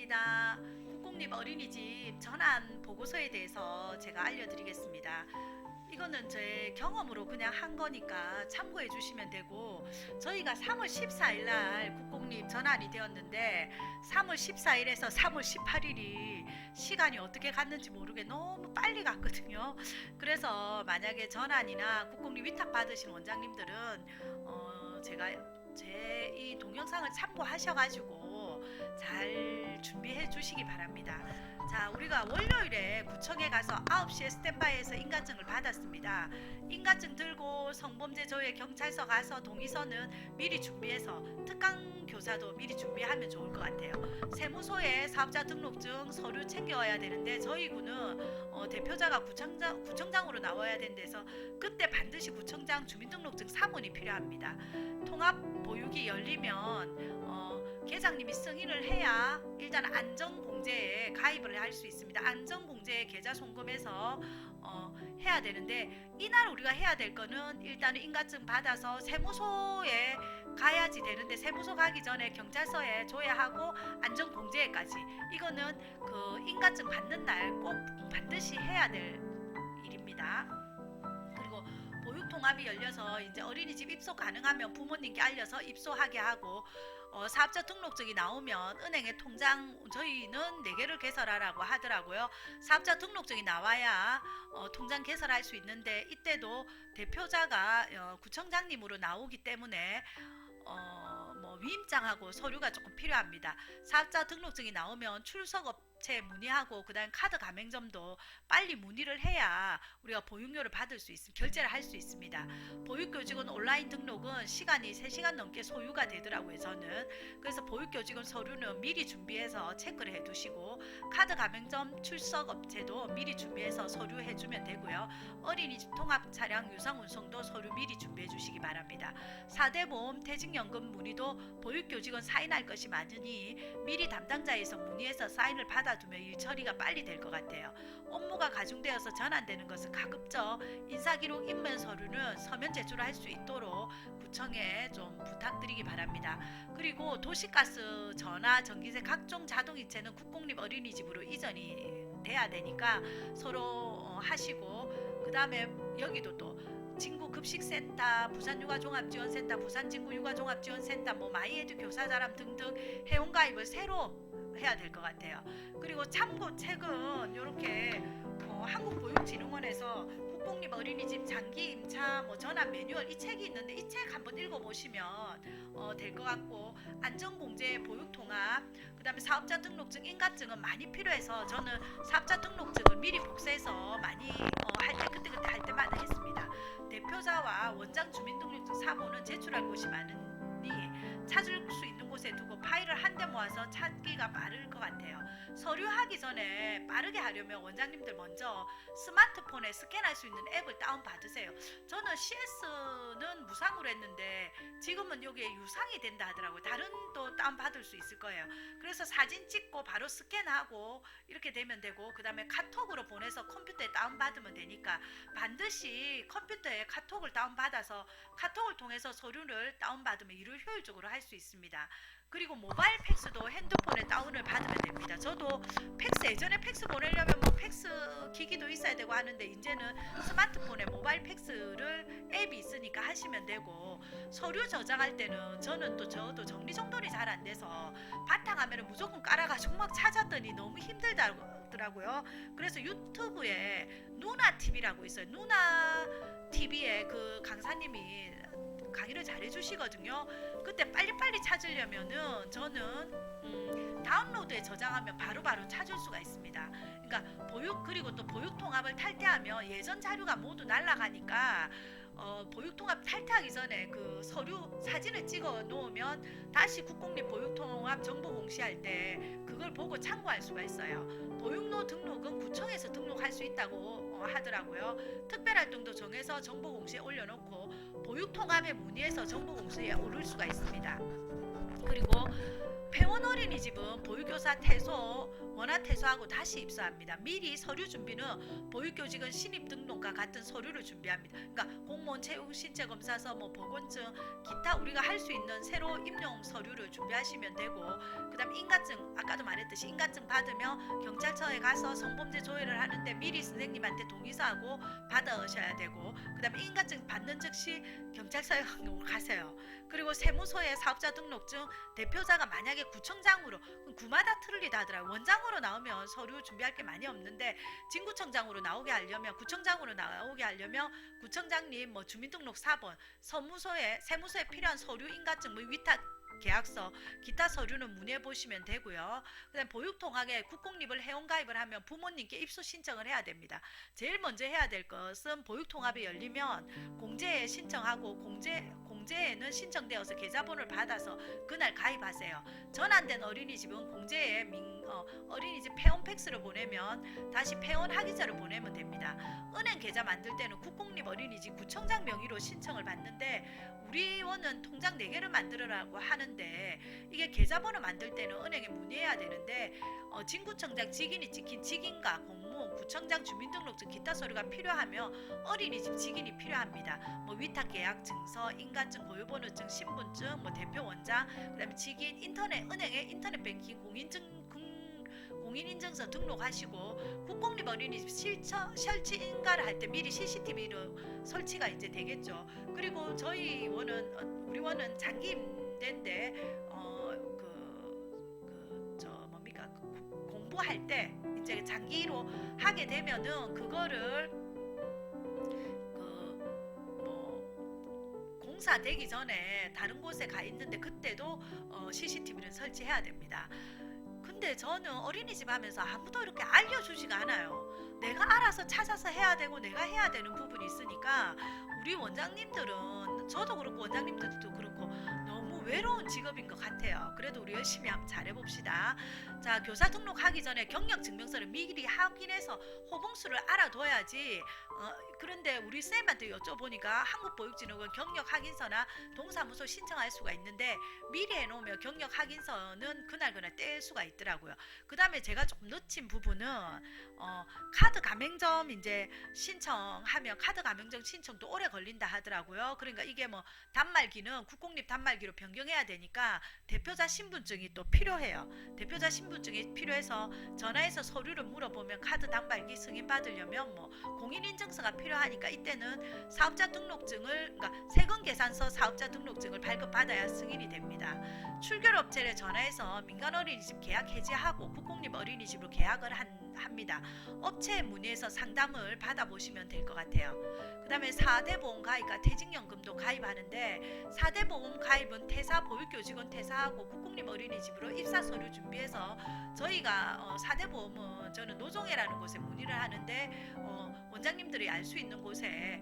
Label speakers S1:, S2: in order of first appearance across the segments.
S1: 반갑습니다. 국공립 어린이집 전환 보고서에 대해서 제가 알려드리겠습니다. 이거는 제 경험으로 그냥 한 거니까 참고해 주시면 되고, 저희가 3월 14일 날 국공립 전환이 되었는데 3월 14일에서 3월 18일이 시간이 어떻게 갔는지 모르게 너무 빨리 갔거든요. 그래서 만약에 전환이나 국공립 위탁 받으신 원장님들은 제가 제 이 동영상을 참고하셔가지고 잘 준비해 주시기 바랍니다. 자, 우리가 월요일에 구청에 가서 9시에 스탠바이에서 인가증을 받았습니다. 인가증 들고 성범죄 조회 경찰서 가서 동의서는 미리 준비해서, 특강 교사도 미리 준비하면 좋을 것 같아요. 세무서에 사업자 등록증 서류 챙겨와야 되는데, 저희 구는 대표자가 구청장으로 나와야 되는 데서 그때 반드시 구청장 주민등록증 사본이 필요합니다. 통합 보육이 열리면 계장님이 승인을 해야 일단 안전공제에 가입을 할 수 있습니다. 안전공제에 계좌 송금해서 해야 되는데, 이날 우리가 해야 될 거는 일단은 인가증 받아서 세무소에 가야지 되는데, 세무소 가기 전에 경찰서에 조회하고 안전공제까지, 이거는 그 인가증 받는 날 꼭 반드시 해야 될 일입니다. 그리고 보육통합이 열려서 이제 어린이집 입소 가능하면 부모님께 알려서 입소하게 하고, 사업자 등록증이 나오면 은행에 통장, 저희는 4개를 개설하라고 하더라고요. 사업자 등록증이 나와야 통장 개설할 수 있는데, 이때도 대표자가 구청장님으로 나오기 때문에 위임장하고 서류가 조금 필요합니다. 사업자 등록증이 나오면 출석업체 문의하고, 그 다음 카드 가맹점도 빨리 문의를 해야 우리가 보육료를 받을 수 있습니다. 결제를 할 수 있습니다. 보육교직원 온라인 등록은 시간이 3시간 넘게 소요가 되더라고요, 저는. 그래서 보육교직원 서류는 미리 준비해서 체크를 해두시고, 카드 가맹점 출석업체도 미리 준비해서 서류 해주면 되고요. 어린이집 통합 차량 유상 운송도 서류 미리 준비해 주시기 바랍니다. 4대 보험 퇴직연금 문의도 보육교직원 사인할 것이 많으니 미리 담당자에서 문의해서 사인을 받아두면 일 처리가 빨리 될 것 같아요. 업무가 가중되어서 전환되는 것은 가급적 인사기록 인면 서류는 서면 제출할 수 있도록 구청에 좀 부탁드리기 바랍니다. 그리고 도시가스, 전화, 전기세 각종 자동이체는 국공립 어린이집으로 이전이 돼야 되니까 서로 하시고, 그 다음에 여기도 또 진구급식센터, 부산육아종합지원센터, 부산진구육아종합지원센터, 마이에듀 교사자람 등등 회원가입을 새로 해야 될 것 같아요. 그리고 참고책은 이렇게 한국보육진흥원에서 국공립 어린이집 장기 임차 전환 매뉴얼, 이 책이 있는데 이 책 한번 읽어보시면 될 것 같고, 안전공제 보육통합, 그 다음에 사업자 등록증 인가증은 많이 필요해서 저는 사업자 등록증을 미리 복사해서 많이 할 때 그때 할 때마다 했습니다. 대표자와 원장 주민등록증 사본은 제출할 곳이 많으니 찾을 수 있는 곳에 두고 파일을 한데 모아서 찾기가 빠를 것 같아요. 서류하기 전에 빠르게 하려면 원장님들 먼저 스마트폰에 스캔할 수 있는 앱을 다운받으세요. 저는 CS는 무상으로 했는데 지금은 여기에 유상이 된다 하더라고요. 다른 또 다운받을 수 있을 거예요. 그래서 사진 찍고 바로 스캔하고 이렇게 되면 되고, 그 다음에 카톡으로 보내서 컴퓨터에 다운받으면 되니까 반드시 컴퓨터에 카톡을 다운받아서 카톡을 통해서 서류를 다운받으면 일을 효율적으로 할 수 있습니다. 그리고 모바일 팩스도 핸드폰에 다운을 받으면 됩니다. 저도 팩스, 예전에 팩스 보내려면 팩스 기기도 있어야 되고 하는데, 이제는 스마트폰에 모바일 팩스를 앱이 있으니까 하시면 되고, 서류 저장할 때는 저도 정리정돈이 잘 안 돼서 바탕화면을 무조건 깔아가지고 막 찾았더니 너무 힘들더라고요. 그래서 유튜브에 누나TV라고 있어요. 누나TV에 그 강사님이 강의를 잘 해주시거든요. 그때 빨리빨리 찾으려면은 저는 다운로드에 저장하면 바로바로 찾을 수가 있습니다. 그러니까 그리고 또 보육통합을 탈퇴하면 예전 자료가 모두 날아가니까 보육통합 탈퇴하기 전에 그 서류 사진을 찍어 놓으면 다시 국공립 보육통합 정보 공시할 때 그걸 보고 참고할 수가 있어요. 보육로 등록은 구청에서 등록할 수 있다고 하더라고요. 특별활동도 정해서 정보 공시에 올려놓고 보육통합에 문의해서 정보 공시에 오를 수가 있습니다. 그리고 폐원 어린이 어린이집은 보육교사 퇴소, 원화 퇴소하고 다시 입소합니다. 미리 서류 준비는 보육교직은 신입등록과 같은 서류를 준비합니다. 그러니까 공무원 채용 신체검사서, 보건증, 기타 우리가 할 수 있는 새로 임용 서류를 준비하시면 되고, 그다음 인가증, 아까도 말했듯이 인가증 받으면 경찰서에 가서 성범죄 조회를 하는데 미리 선생님한테 동의서하고 받으셔야 되고, 그다음에 인가증 받는 즉시 경찰서에 가세요. 그리고 세무서에 사업자 등록증, 대표자가 만약에 구청장으로, 구마다 틀리다 하더라고요. 원장으로 나오면 서류 준비할 게 많이 없는데 진구청장으로 나오게 하려면, 구청장으로 나오게 하려면 구청장님 주민등록 4번, 세무서에 필요한 서류, 인가증, 위탁 계약서, 기타 서류는 문의해 보시면 되고요. 그다음 보육통학에 국공립을 회원가입을 하면 부모님께 입소 신청을 해야 됩니다. 제일 먼저 해야 될 것은 보육통합이 열리면 공제에 신청하고, 공제에는 신청되어서 계좌번호를 받아서 그날 가입하세요. 전환된 어린이집은 공제에 어린이집 회원 팩스를 보내면 다시 회원 학위자를 보내면 됩니다. 은행 계좌 만들 때는 국공립 어린이집 구청장 명의로 신청을 받는데, 우리 원은 통장 4개를 만들어라고 하는데 이게 계좌번호 만들 때는 은행에 문의해야 되는데, 진구청장 직인이 찍힌 직인과 공무원, 구청장 주민등록증, 기타 서류가 필요하면 어린이집 직인이 필요합니다. 위탁 계약 증서, 인가증, 고유번호증, 신분증, 대표 원장, 그다음에 직인, 은행에 인터넷 뱅킹, 공인인증서 등록하시고, 국공립 어린이집 설치 인가를 할 때 미리 CCTV로 설치가 이제 되겠죠. 그리고 우리 원은 장기 임대인데 공부할 때 이제 장기로 하게 되면은 그거를 공사 되기 전에 다른 곳에 가 있는데 그때도 CCTV를 설치해야 됩니다. 근데 저는 어린이집 하면서 아무도 이렇게 알려주지가 않아요. 내가 알아서 찾아서 해야 되고 내가 해야 되는 부분이 있으니까, 우리 원장님들은, 저도 그렇고 원장님들도 그렇고 너무 외로운 직업인 것 같아요. 그래도 우리 열심히 한번 잘해봅시다. 자, 교사 등록하기 전에 경력증명서를 미리 확인해서 호봉수를 알아둬야지. 그런데 우리 쌤한테 여쭤보니까 한국보육진흥원 경력확인서나 동사무소 신청할 수가 있는데, 미리 해놓으면 경력확인서는 그날 뗄 수가 있더라고요. 그 다음에 제가 좀 놓친 부분은 카드 가맹점 이제 신청하면 카드 가맹점 신청도 오래 걸린다 하더라고요. 그러니까 이게 단말기는 국공립 단말기로 변경해야 되니까 대표자 신분증이 또 필요해요. 대표자 신분증이 필요해서 전화해서 서류를 물어보면 카드 단말기 승인 받으려면 공인인증서가 필요하니까, 이때는 사업자 등록증을, 그러니까 세금계산서 사업자 등록증을 발급받아야 승인이 됩니다. 출결업체에 전화해서 민간 어린이집 계약 해지하고 국공립 어린이집으로 계약을 합니다. 업체에 문의해서 상담을 받아보시면 될 것 같아요. 그 다음에 4대 보험 가입과 퇴직연금도 가입하는데, 4대 보험 가입은 퇴사, 보육교직원 퇴사하고 국공립 어린이집으로 입사 서류 준비해서, 저희가 4대 보험은 저는 노종회라는 곳에 문의를 하는데, 원장님들이 알 수 있는 곳에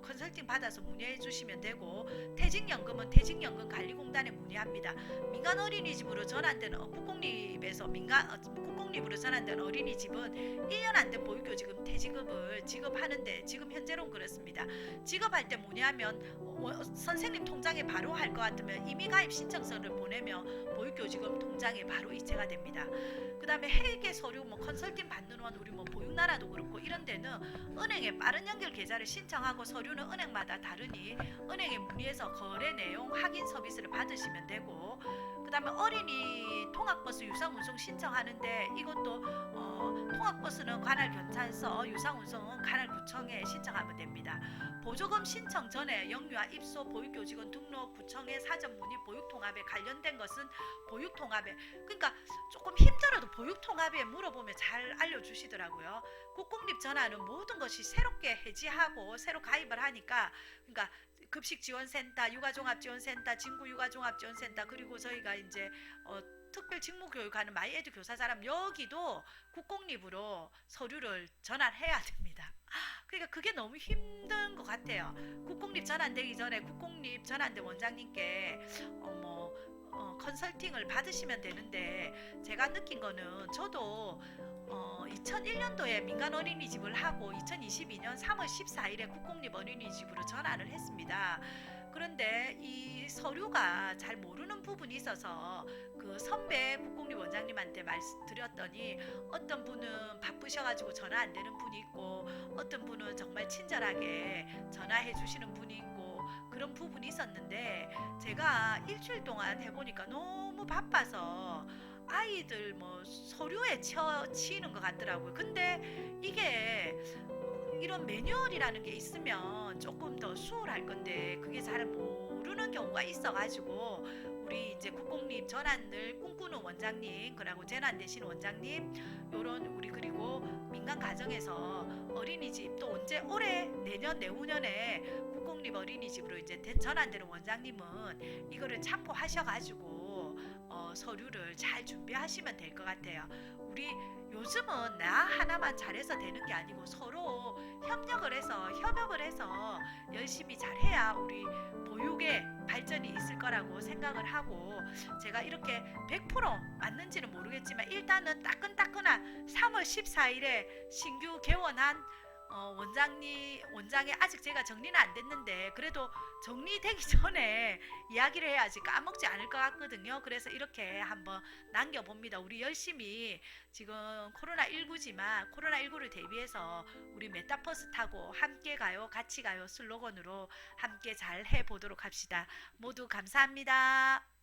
S1: 컨설팅 받아서 문의해 주시면 되고, 퇴직연금은 퇴직연금 관리공단에 문의합니다. 민간 어린이집으로 전환되는 국공립으로 전환된 어린이집은 1년 안 된 보육교직은 퇴직금을 지급하는데, 지금 현재로는 그렇습니다. 지급할 때 문의하면 선생님 통장에 바로 할 것 같으면 이미 가입 신청서를 보내면 보육교직은 통장에 바로 이체가 됩니다. 그 다음에 회계 서류, 컨설팅 받는 원, 우리 보육나라도 그렇고 이런 데는 은행에 빠른 연결 계좌를 신청하고, 서류는 은행마다 다르니 은행에 문의해서 거래 내용 확인 서비스를 받으시면 되고, 그 다음에 어린이 통학버스 유상운송 신청하는데, 이것도 통학버스는 관할 경찰서, 유상운송은 관할 구청에 신청하면 됩니다. 보조금 신청 전에 영유아 입소, 보육교직원 등록, 구청에 사전 문의, 보육통합에 관련된 것은 보육통합에, 그러니까 조금 힘들어도 보육통합에 물어보면 잘 알려주시더라고요. 국공립 전환은 모든 것이 새롭게 해지하고 새로 가입을 하니까, 그러니까 급식지원센터, 육아종합지원센터, 진구육아종합지원센터, 그리고 저희가 이제 특별 직무교육하는 마이에듀 교사사람, 여기도 국공립으로 서류를 전환해야 됩니다. 그러니까 그게 너무 힘든 것 같아요. 국공립 전환되기 전에 국공립 전환대 원장님께 컨설팅을 받으시면 되는데, 제가 느낀 거는, 저도 2001년도에 민간 어린이집을 하고 2022년 3월 14일에 국공립 어린이집으로 전환을 했습니다. 그런데 이 서류가 잘 모르는 부분이 있어서, 그 선배 국공립 원장님한테 말씀드렸더니 어떤 분은 바쁘셔가지고 전화 안 되는 분이 있고 어떤 분은 정말 친절하게 전화해 주시는 분이 있고 그런 부분이 있었는데 제가 일주일 동안 해보니까 너무 바빠서 아이들 뭐 서류에 치이는 것 같더라고요. 근데 이게 이런 매뉴얼이라는 게 있으면 조금 더 수월할 건데 그게 잘 모르는 경우가 있어가지고 우리 이제 국공립 전환을 꿈꾸는 원장님 그리고 재난 대신 원장님 요런 우리 그리고 민간 가정에서 어린이집 또 언제 올해 내년 내후년에 국공립 어린이집으로 이제 전환되는 원장님은 이거를 참고하셔가지고 서류를 잘 준비하시면 될 것 같아요. 우리 요즘은 나 하나만 잘해서 되는 게 아니고 서로 협력을 해서 열심히 잘해야 우리 보육의 발전이 있을 거라고 생각을 하고 제가 이렇게 100% 맞는지는 모르겠지만 일단은 따끈따끈한 3월 14일에 신규 개원한 원장이 아직 제가 정리는 안 됐는데 그래도 정리되기 전에 이야기를 해야지 까먹지 않을 것 같거든요. 그래서 이렇게 한번 남겨봅니다. 우리 열심히 지금 코로나19지만 코로나19를 대비해서 우리 메타버스 타고 함께 가요 같이 가요 슬로건으로 함께 잘 해보도록 합시다. 모두 감사합니다.